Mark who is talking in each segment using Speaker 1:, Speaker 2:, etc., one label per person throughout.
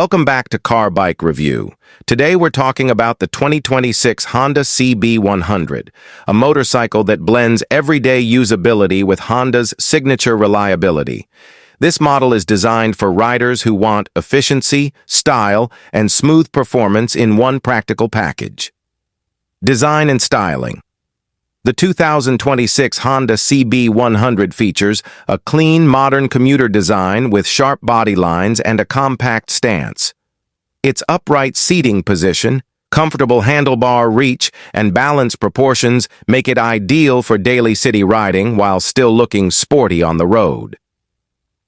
Speaker 1: Welcome back to Car Bike Review. Today we're talking about the 2026 Honda CB100, a motorcycle that blends everyday usability with Honda's signature reliability. This model is designed for riders who want efficiency, style, and smooth performance in one practical package. Design and styling. The 2026 Honda CB100 features a clean, modern commuter design with sharp body lines and a compact stance. Its upright seating position, comfortable handlebar reach, and balanced proportions make it ideal for daily city riding while still looking sporty on the road.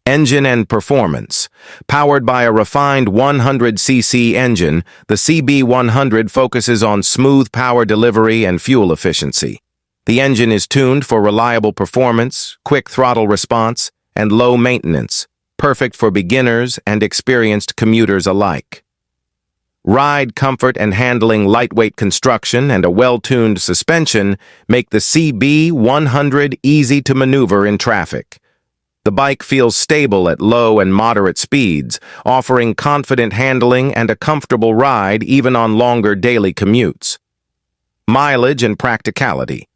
Speaker 1: Engine and performance. Powered by a refined 100cc engine, the CB100 focuses on smooth power delivery and fuel efficiency. The engine is tuned for reliable performance, quick throttle response, and low maintenance, perfect for beginners and experienced commuters alike. Ride comfort and handling, lightweight construction, and a well-tuned suspension make the CB100 easy to maneuver in traffic. The bike feels stable at low and moderate speeds, offering confident handling and a comfortable ride even on longer daily commutes. Mileage and practicality.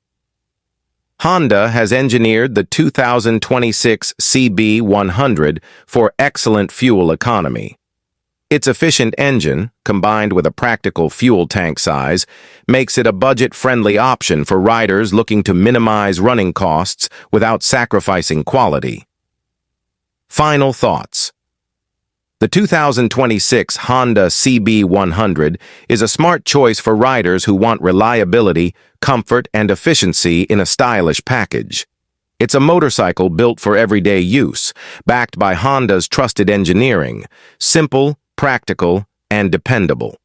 Speaker 1: Honda has engineered the 2026 CB100 for excellent fuel economy. Its efficient engine, combined with a practical fuel tank size, makes it a budget-friendly option for riders looking to minimize running costs without sacrificing quality. Final thoughts. The 2026 Honda CB100 is a smart choice for riders who want reliability, comfort, and efficiency in a stylish package. It's a motorcycle built for everyday use, backed by Honda's trusted engineering, simple, practical, and dependable.